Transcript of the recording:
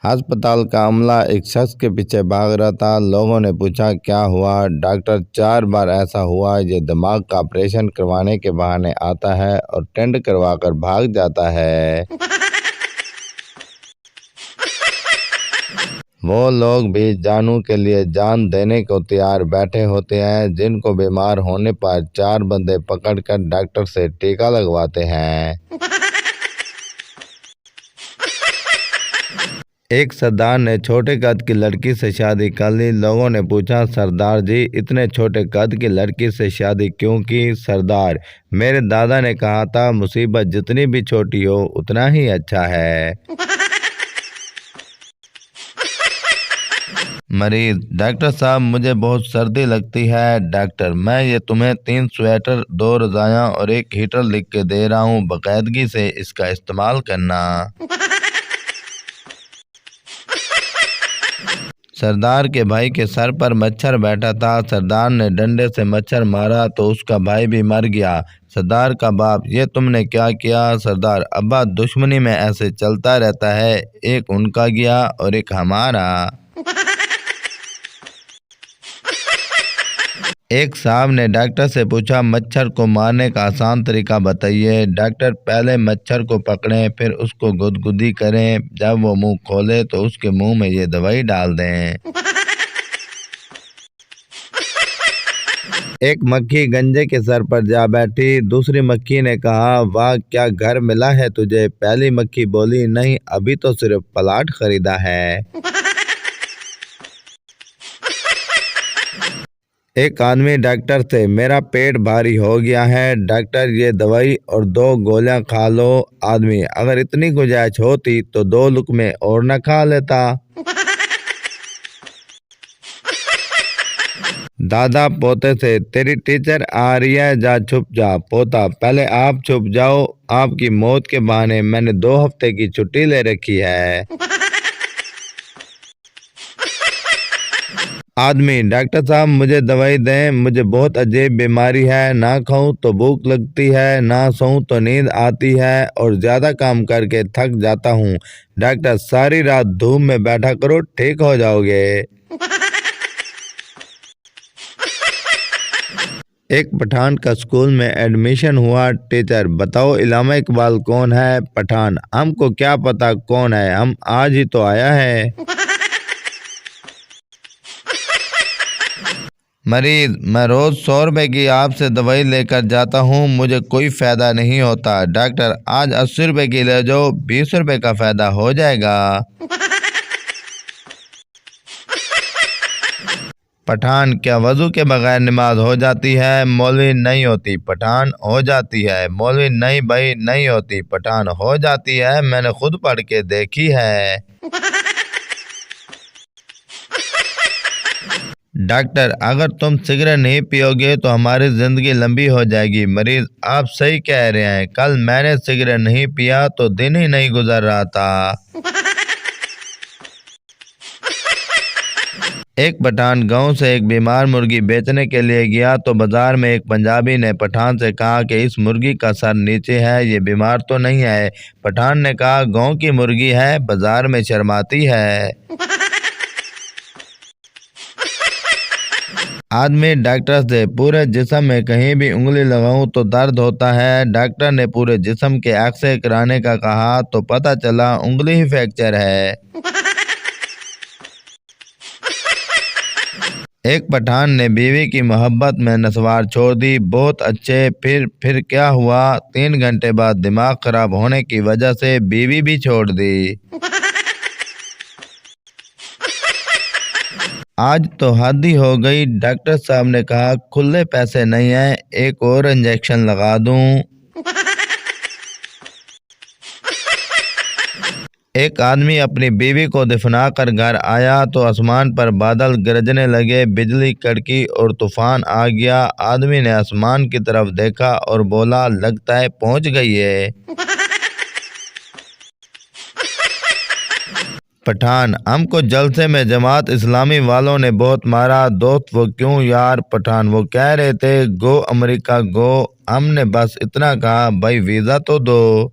अस्पताल का अमला एक शख्स के पीछे भाग रहा था। लोगों ने पूछा क्या हुआ। डॉक्टर 4 बार ऐसा हुआ ये दिमाग का ऑपरेशन करवाने के बहाने आता है और टेंड करवाकर भाग जाता है। वो लोग भी जानू के लिए जान देने को तैयार बैठे होते हैं जिनको बीमार होने पर 4 बंदे पकड़कर डॉक्टर से टीका लगवाते हैं। एक सरदार ने छोटे कद की लड़की से शादी कर ली। लोगों ने पूछा सरदार जी इतने छोटे कद की लड़की से शादी क्यों की। सरदार, मेरे दादा ने कहा था मुसीबत जितनी भी छोटी हो उतना ही अच्छा है। मरीज, डॉक्टर साहब मुझे बहुत सर्दी लगती है। डॉक्टर, मैं ये तुम्हें 3 स्वेटर 2 रजायां और 1 हीटर लिख के दे रहा हूँ, बाकायदगी से इसका इस्तेमाल करना। सरदार के भाई के सर पर मच्छर बैठा था। सरदार ने डंडे से मच्छर मारा तो उसका भाई भी मर गया। सरदार का बाप, ये तुमने क्या किया। सरदार, अब्बा दुश्मनी में ऐसे चलता रहता है, एक उनका गया और एक हमारा। एक साहब ने डॉक्टर से पूछा मच्छर को मारने का आसान तरीका बताइए। डॉक्टर, पहले मच्छर को पकड़ें फिर उसको गुदगुदी करें, जब वो मुंह खोले तो उसके मुंह में ये दवाई डाल दें। एक मक्खी गंजे के सर पर जा बैठी। दूसरी मक्खी ने कहा वाह क्या घर मिला है तुझे। पहली मक्खी बोली नहीं, अभी तो सिर्फ प्लाट खरीदा है। एक आदमी डॉक्टर से मेरा पेट भारी हो गया है। डॉक्टर, ये दवाई और 2 गोलियां खा लो। आदमी, अगर इतनी गुंजाइश होती तो 2 लुकमे और न खा लेता। दादा पोते से तेरी टीचर आ रही है, जा छुप जा। पोता, पहले आप छुप जाओ, आपकी मौत के बहाने मैंने 2 हफ्ते की छुट्टी ले रखी है। आदमी, डॉक्टर साहब मुझे दवाई दें, मुझे बहुत अजीब बीमारी है, ना खाऊं तो भूख लगती है, ना सोऊं तो नींद आती है और ज़्यादा काम करके थक जाता हूं। डॉक्टर, सारी रात धूप में बैठा करो, ठीक हो जाओगे। एक पठान का स्कूल में एडमिशन हुआ। टीचर, बताओ इलामा इकबाल कौन है। पठान, हमको क्या पता कौन है, हम आज ही तो आया है। मरीज, मैं रोज 100 रुपए की आपसे दवाई लेकर जाता हूँ, मुझे कोई फायदा नहीं होता। डॉक्टर, आज 80 रुपए की ले जाओ, 20 रुपए का फायदा हो जाएगा। पठान, क्या वजू के बगैर नमाज हो जाती है। मौलवी, नहीं होती। पठान, हो जाती है। मौलवी, नहीं भाई नहीं होती। पठान, हो जाती है, मैंने खुद पढ़ के देखी है। डॉक्टर, अगर तुम सिगरेट नहीं पियोगे तो हमारी जिंदगी लंबी हो जाएगी। मरीज, आप सही कह रहे हैं, कल मैंने सिगरेट नहीं पिया तो दिन ही नहीं गुजर रहा था। एक पठान गांव से एक बीमार मुर्गी बेचने के लिए गया तो बाजार में एक पंजाबी ने पठान से कहा कि इस मुर्गी का सर नीचे है, ये बीमार तो नहीं है। पठान ने कहा गांव की मुर्गी है, बाजार में शर्माती है। आदमी डॉक्टर से पूरे जिस्म में कहीं भी उंगली लगाऊं तो दर्द होता है। डॉक्टर ने पूरे जिस्म के एक्सरे कराने का कहा तो पता चला उंगली ही फ्रैक्चर है। एक पठान ने बीवी की मोहब्बत में नस्वार छोड़ दी। बहुत अच्छे, फिर क्या हुआ। 3 घंटे बाद दिमाग खराब होने की वजह से बीवी भी छोड़ दी। आज तो हद ही हो गई। डॉक्टर साहब ने कहा खुले पैसे नहीं हैं, एक और इंजेक्शन लगा दूं। एक आदमी अपनी बीवी को दफना कर घर आया तो आसमान पर बादल गरजने लगे, बिजली कड़की और तूफान आ गया। आदमी ने आसमान की तरफ देखा और बोला लगता है पहुंच गई है। पठान, हमको जलसे में जमात इस्लामी वालों ने बहुत मारा। दोस्त, वो क्यों यार। पठान, वो कह रहे थे गो अमेरिका गो, हमने बस इतना कहा भाई वीज़ा तो दो।